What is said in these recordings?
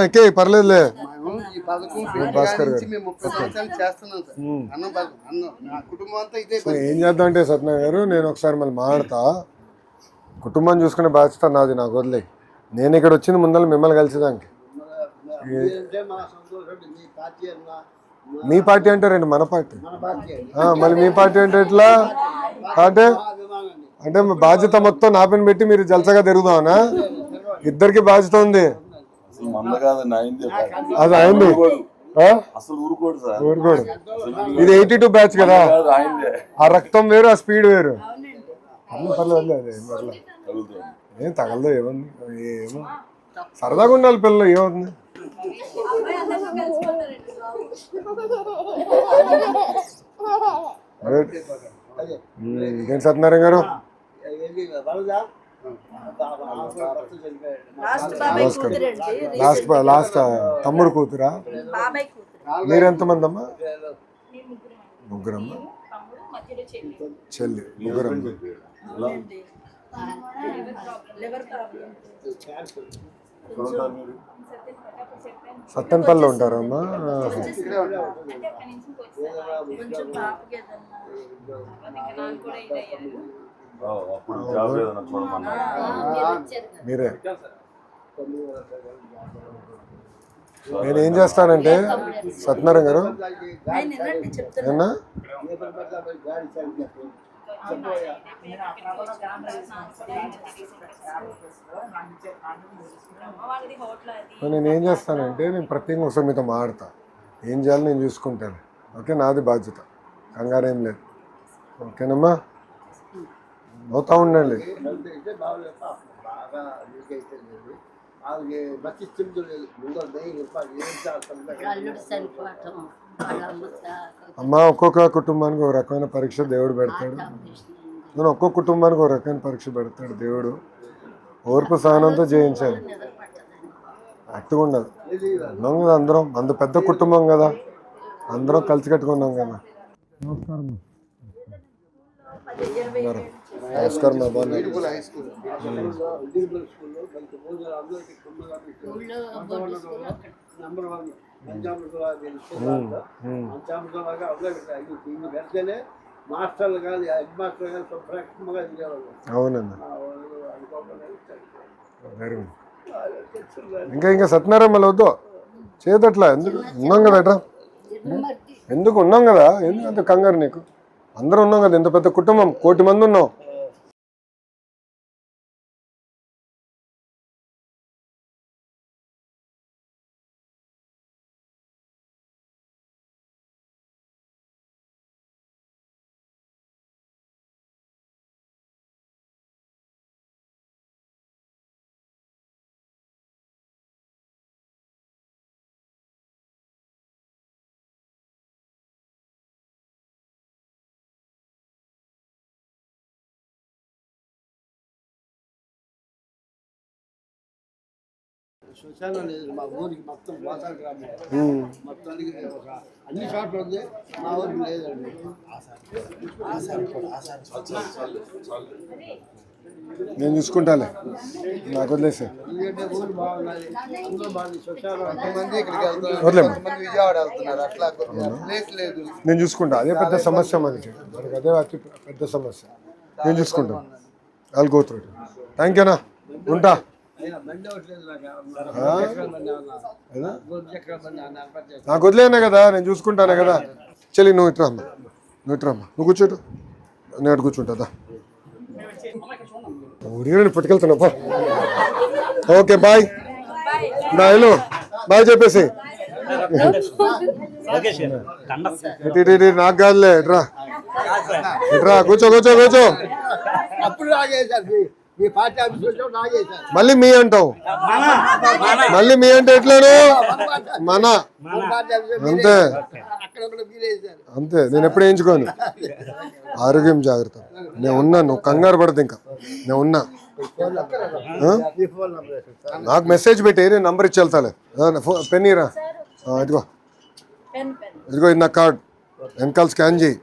ఎక్కే పర్లేదులే. ఈ పథకం నుంచి మేము 30 సంవత్సరాలు చేస్తున్నాం సార్. అన్నం పథకం అన్నం నా కుటుంబం అంతా ఇదే. ఏం చేద్దాం అంటే సత్యనారాయణ గారు, నేను ఒకసారి మళ్ళీ మాట్లాడతా. కుటుంబం చూసుకునే బాధ్యత నాది, నాకు వదిలే. నేను ఇక్కడ వచ్చింది ముందర మిమ్మల్ని కలిసేదానికి. మీ పార్టీ అంటారండి, మన పార్టీ. మళ్ళీ మీ పార్టీ అంటే ఎట్లా? అంటే బాధ్యత మొత్తం నా పైన పెట్టి మీరు జల్సగా తిరుగుదామనా? ఇద్దరికి బాధ్యత ఉంది. అది అయింది ఊరుకోడు. ఇది 82 బ్యాచ్ కదా, ఆ రక్తం వేరు, ఆ స్పీడ్ వేరు. పర్లేదు ఏం తగలదు, ఏముంది, ఏమో సరదాగా ఉండాలి పిల్లలు, ఏమవుతుంది. ఇంకేం సత్యనారాయణ గారు, లాస్ట్ తమ్ముడు కూతురా? మీరెంతమంది అమ్మా? ముగ్గురమ్మా, చెల్లి ముగ్గురమ్మ. సత్తెనపల్లిలో ఉంటారమ్మా? మీరే. నేనేం చేస్తానంటే సత్యనారాయణ గారు, ఏమన్నా నేనేం చేస్తానంటే, నేను ప్రత్యేకంగా ఒకసారి మీతో మాట్లాడతా. ఏం చేయాలో నేను చూసుకుంటాను. ఓకే, నాది బాధ్యత, కంగారేం లేదు. ఓకేనమ్మా, అవుతా ఉండండి. అమ్మ, ఒక్కొక్క కుటుంబానికి ఒక రకమైన పరీక్ష దేవుడు పెడతాడు. నేను ఒక్కొక్క కుటుంబానికి ఒక రకమైన పరీక్ష పెడతాడు దేవుడు. ఓర్పు సహనంతో జయించాలి. యాక్టివ్గా ఉండదు. ఉన్నాం కదా అందరం, అంత పెద్ద కుటుంబం కదా, అందరం కలిసి కట్టుకున్నాం కదా. నమస్కారం. నమస్కారం మా బాగున్నా. అవునండి, వెరీ గుడ్. ఇంకా సత్యనారాయణ మళ్ళీ వద్దు చేదట్లా, ఎందుకు ఉన్నాం కదా అట్లా, ఎందుకు ఉన్నాం కదా, ఎందుకంత కంగారు నీకు? అందరూ ఉన్నాం కదా, ఇంత పెద్ద కుటుంబం, 1 కోటి మంది ఉన్నాం. శ్మశానం లేదు మా ఊరికి, మొత్తం పోతా గ్రామం మొత్తానికి అన్ని చోట్ల ఉంది, మా ఊరికి లేదండి. నేను చూసుకుంటాలే, నాకు వదిలేసే. ఎందుకంటే ఊరు బాగున్నది, అందరూ బాగుంది. శ్మశానం కొంతమంది ఇక్కడికి వెళ్తున్నారు, కొంతమంది విజయవాడ వెళ్తున్నారు, అట్లా ప్లేస్ లేదు. నేను చూసుకుంటా, అదే పెద్ద సమస్య మనకి, అదే అతి పెద్ద సమస్య. నేను చూసుకుంటాను. All go through. థ్యాంక్ యూనా, ఉంటా. నాకు వదిలేనా కదా, నేను చూసుకుంటానే కదా. చెల్లి నువ్వు ఇట్రామ్మా, నువ్వు కూర్చోటు, నేను అటు కూర్చుంటా. ఊరిని పట్టుకెళ్తున్నా. ఓకే బాయ్, హలో బాయ్ చెప్పేసి. నాకు కాదులే, ఎట్రా కూర్చో. మళ్ళీ మీ అంటావు, మళ్ళీ మీ అంటే ఎట్లాను? మన అంతే అంతే, నేను ఎప్పుడు వేయించుకోను. ఆరోగ్యం జాగ్రత్త. నేను ఉన్నా, నువ్వు కంగారు పడదు. ఇంకా నేను ఉన్నా. నాకు మెసేజ్ పెట్టి నేను నంబర్ ఇచ్చి వెళ్తాలే. పెన్ ఇరా, ఇదిగో ఇది నా కార్డ్, వెనకాల స్కాన్ చేయి.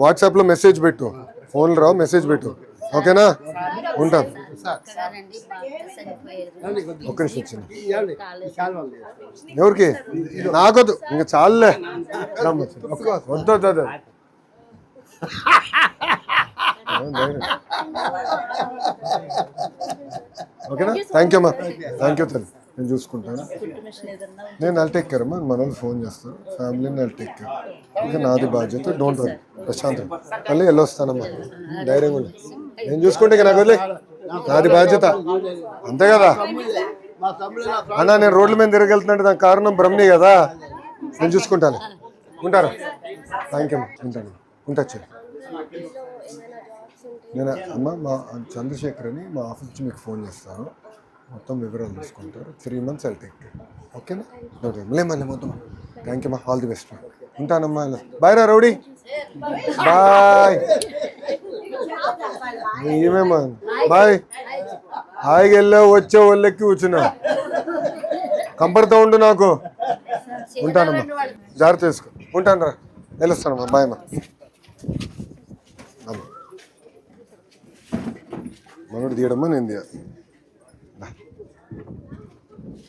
వాట్సాప్లో మెసేజ్ పెట్టు, ఫోన్లో రావు, మెసేజ్ పెట్టు. ఓకేనా, ఉంటాను. ఒకసారండి భర్త చనిపోయారు. ఒక్క నిమిషం వచ్చింది. ఇవ్వండి. ఈ కాలువ లేదు. ఎవరికి నాకొద్దు ఇంకా చాలులే వద్దు వద్దు వద్దు. ఓకేనా థ్యాంక్ యూ అమ్మా థ్యాంక్ యూ తల్లి నేను చూసుకుంటాను. నేను అల్ టేక్ కేర్ అమ్మా మన వాళ్ళు ఫోన్ చేస్తారు ఫ్యామిలీని అల్ టేక్ కేర్. ఇంకా నాది బాధ్యత డోంట్ వరీ ప్రశాంతం మళ్ళీ వెళ్ళొస్తానమ్మా ధైర్యంగా ఉండు. నేను చూసుకుంటే ఇక నాకు వదిలే నాది బాధ్యత అంతే కదా మా తమ్ముడు నా అన్నా. నేను రోడ్ల మీద తిరగలుగుతున్నాంటే దానికి కారణం బ్రహ్మని కదా. నేను చూసుకుంటాను ఉంటారా థ్యాంక్ యూ అమ్మా ఉంటాను ఉంటా. నేను అమ్మ మా చంద్రశేఖర్ అని మా ఆఫీస్ నుంచి మీకు ఫోన్ చేస్తాను మొత్తం వివరాలు తీసుకుంటారు 3 months ఐల్ టేక్ కేర్ ఓకేనా మళ్ళీ మొత్తం థ్యాంక్ యూ అమ్మా ఆల్ ది బెస్ట్ ఉంటానమ్మా బాయ్ రా రౌడీ బాయ్ ఏమేమా బాయ్ హాయిగా వెళ్ళా వచ్చే వాళ్ళకి కూర్చున్నా కంపడుతూ ఉండు నాకు ఉంటానమ్మా జాగ్రత్త చేసుకో ఉంటాను రా వెళ్ళొస్తానమ్మా బాయ్ అమ్మా. మనోడు తీయడమ్మా నేను తీయ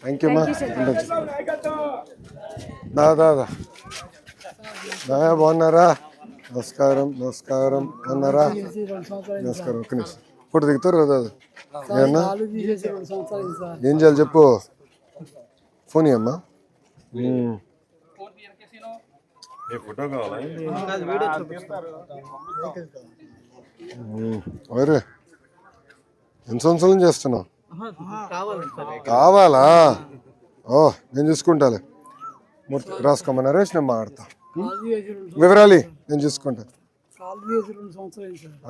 థ్యాంక్ యూ అమ్మా దాదా బాగున్నారా నమస్కారం నమస్కారం బాగున్నారా నమస్కారం ఒక్క నిమిషం ఫోటో దిగుతారు కదా ఏమన్నా ఏం చేయాలి చెప్పు ఫోన్ ఇవ్వమ్మా ఫోటో కావాలా అరే ఎన్ని సంవత్సరాలు చేస్తున్నావు కావాలా ఓ నేను చూసుకుంటాలే రాసుకోమా నరేష్ నేను మాట్లాడతా వివరాలి నేను చూసుకుంటా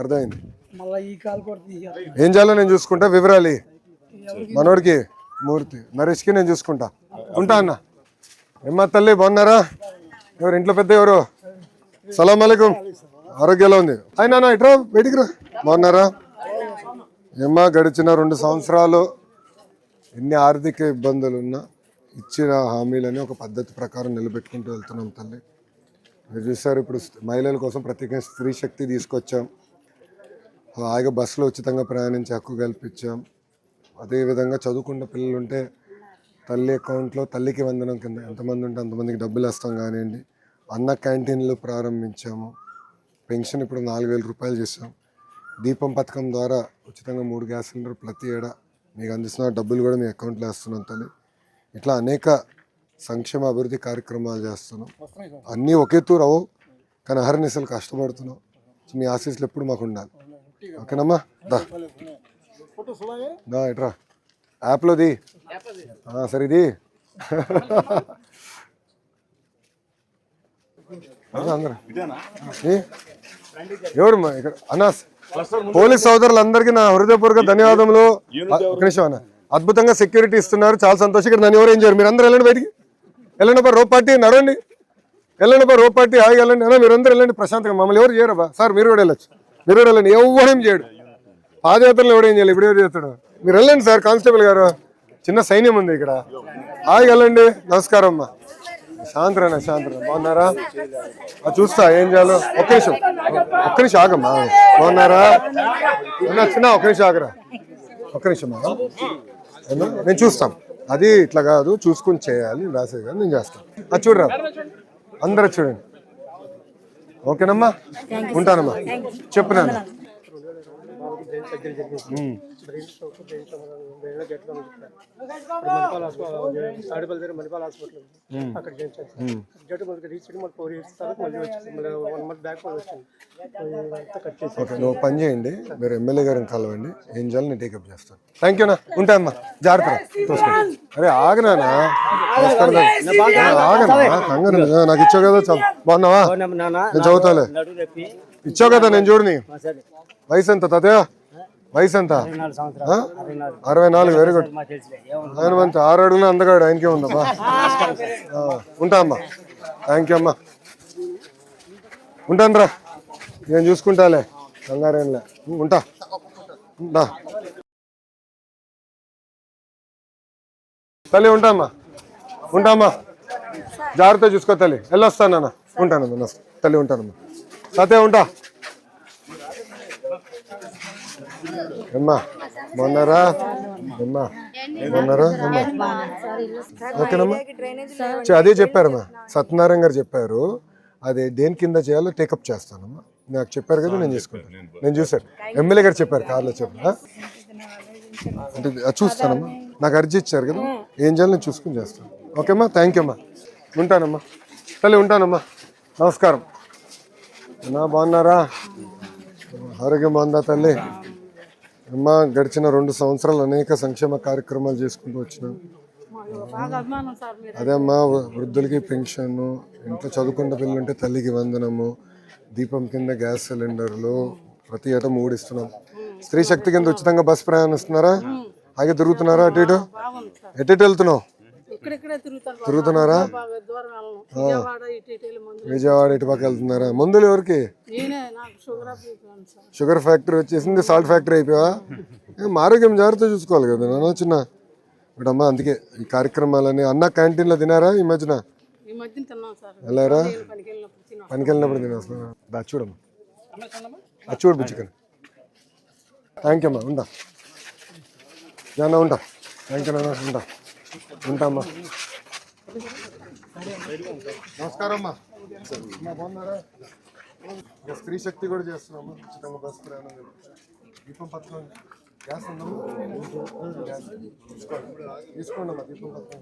అర్థమైంది ఏం చేయాలో నేను చూసుకుంటా వివరాలి మనోడికి మూర్తి నరేష్కి నేను చూసుకుంటా ఉంటా అన్న ఏమ్మా తల్లి బాగున్నారా ఎవరు ఇంట్లో పెద్ద ఎవరు సలాం అలైకుం ఆరోగ్యంలో ఉంది అయినా ఇట్రా బయటికి రా బాగున్నారా ఏమ్మా గడిచిన 2 సంవత్సరాలు ఎన్ని ఆర్థిక ఇబ్బందులు ఉన్నా ఇచ్చిన హామీలని ఒక పద్ధతి ప్రకారం నిలబెట్టుకుంటూ వెళ్తున్నాం తల్లి. మీరు చూసారు ఇప్పుడు మహిళల కోసం ప్రత్యేకంగా స్త్రీ శక్తి తీసుకొచ్చాం. హాయిగా బస్సులో ఉచితంగా ప్రయాణించే హక్కు కల్పించాం. అదేవిధంగా చదువుకున్న పిల్లలు ఉంటే తల్లి అకౌంట్లో తల్లికి వందనం కింద ఎంతమంది ఉంటే అంతమందికి డబ్బులు వేస్తాం కానివ్వండి. అన్న క్యాంటీన్లు ప్రారంభించాము. పెన్షన్ ఇప్పుడు 4,000 రూపాయలు చేసాం. దీపం పథకం ద్వారా ఉచితంగా 3 గ్యాస్ సిలిండర్ ప్రతి ఏడా మీకు అందిస్తున్న డబ్బులు కూడా మీ అకౌంట్లో వేస్తున్నాం తల్లి. ఇట్లా అనేక సంక్షేమ అభివృద్ధి కార్యక్రమాలు చేస్తున్నాం. అన్నీ ఒకే తూరు అవు కానీ అహర్నిశలు కష్టపడుతున్నాం. మీ ఆశీస్సులు ఎప్పుడు మాకు ఉండాలి ఓకేనమ్మా. దా ఇట్రా యాప్లోది సరే ఇది అందరూ ఎవరు ఇక్కడ అన్నాస్ పోలీస్ సోదరులందరికీ నా హృదయపూర్వక ధన్యవాదములు. ఒక నిమిషం అన్న అద్భుతంగా సెక్యూరిటీ ఇస్తున్నారు చాలా సంతోషం. ఇక్కడ నన్ను ఎవరు ఏం చేయరు. మీరు అందరూ వెళ్ళండి బయటికి వెళ్ళండి బా రోప్ పార్టీ నడవండి వెళ్ళండి బా రోప్ పార్టీ హాయిగా వెళ్ళండి అన్న మీరందరూ వెళ్ళండి ప్రశాంతంగా మమ్మల్ని ఎవరు చేయరు బా సార్ మీరు కూడా వెళ్ళొచ్చు మీరు కూడా వెళ్ళండి ఎవరేం చేయడు పాదయాత్రలు ఎవడేం చేయాలి ఇప్పుడు ఎవరు చేస్తాడు మీరు వెళ్ళండి సార్ కానిస్టేబుల్ గారు చిన్న సైన్యం ఉంది ఇక్కడ హాయిగా వెళ్ళండి. నమస్కారం అమ్మా శాంతరానా శాంతరా బాగున్నారా చూస్తా ఏం చేయాలో ఒక్క నిమిషం ఆగమ్మా బాగున్నారా చిన్న ఒక్క నిమిషం ఆగరా ఒక్క నిమిషం నేను చూస్తాం అది ఇట్లా కాదు చూసుకుని చేయాలి రాసే కాదు నేను చేస్తాను అది చూడరా అందరూ చూడండి ఓకేనమ్మా ఉంటానమ్మా చెప్పినాను మణిపాల్ హాస్పిటల్ అక్కడ ఓకే నువ్వు పని చేయండి మీరు ఎమ్మెల్యే గారిని కలవండి ఏం చేయాలి నేను టేకప్ చేస్తాను. థ్యాంక్ యూనా ఉంటాయమ్మా జాగ్రత్త. అరే ఆగనా ఆగనా నాకు ఇచ్చావు కదా బాగున్నావా నేను చదువుతాలే ఇచ్చావు కదా నేను చూడని వయసు ఎంత తాతయ్య వయసు ఎంత 64 వెరీ గుడ్ ఆయన మంచి 6 అడుగులు అందగాడు ఆయనకే ఉందమ్మా ఉంటా అమ్మా థ్యాంక్ యూ అమ్మా ఉంటాను రా నేను చూసుకుంటాలే కంగారేంలే ఉంటా తల్లి ఉంటామ్మా జాగ్రత్త చూసుకో తల్లి వెళ్ళొస్తానన్నా ఉంటానమ్మా తల్లి ఉంటానమ్మా తాతయ్య ఉంటా అమ్మా బాగున్నారా అమ్మా? బాగున్నారా అమ్మా? ఓకేనమ్మా. అదే చెప్పారమ్మా, సత్యనారాయణ గారు చెప్పారు. అది దేని కింద చేయాలో టేకప్ చేస్తానమ్మా. నాకు చెప్పారు కదా, నేను చేసుకుంటాను. నేను చూసాను, ఎమ్మెల్యే గారు చెప్పారు, కార్లో చెప్పారు. అంటే అది చూస్తానమ్మా. నాకు అర్జీ ఇచ్చారు కదా, ఏం చేయాలో నేను చూసుకుని చేస్తాను. ఓకేమ్మా, థ్యాంక్ యూ అమ్మా. ఉంటానమ్మా తల్లి, ఉంటానమ్మా. నమస్కారం అమ్మా. బాగున్నారా? ఆరోగ్యం బాగుందా తల్లి? అమ్మా, గడిచిన 2 సంవత్సరాలు అనేక సంక్షేమ కార్యక్రమాలు చేసుకుంటూ వచ్చినాం. అదే అమ్మా, వృద్ధులకి పెన్షన్, ఇంట్లో చదువుకుంటే పిల్లలుంటే తల్లికి వందనము, దీపం కింద గ్యాస్ సిలిండర్లు, ప్రతి ఏటా 3 ఇస్తున్నాం. స్త్రీ శక్తి కింద ఉచితంగా బస్సు ప్రయాణిస్తున్నారా? అలాగే తిరుగుతున్నారా? అటు ఇటు ఎటు వెళ్తున్నావు? తిరుగుతున్నారా? విజయవాడ ఇటు పక్క వెళ్తున్నారా? మందులు ఎవరికి? షుగర్ ఫ్యాక్టరీ వచ్చేసింది, సాల్ట్ ఫ్యాక్టరీ అయిపోయావా? ఆరోగ్యం జాగ్రత్త చూసుకోవాలి కదా నాన్న. చిన్న ఇప్పుడమ్మా, అందుకే ఈ కార్యక్రమాలని. అన్న క్యాంటీన్లో తినారా ఈ మధ్యన? వెళ్ళారా? పనికి వెళ్ళినప్పుడు తినేస్తున్నా. అది చూడమ్మా, అది చూడు బుజ్జికని. థ్యాంక్ యూ అమ్మా, ఉంటా నాన్న, ఉంటా. థ్యాంక్ యూ నాన్న, ఉంటా. ఉంటామ్మా. నమస్కారం అమ్మా. బాగున్నారా? స్త్రీ శక్తి కూడా చేస్తున్నామ్మా, ఉచితంగా బస్సు ప్రయాణం. దీపం పథకం గ్యాస్ ఉందమ్మా, తీసుకోండి అమ్మా. దీపం పథకం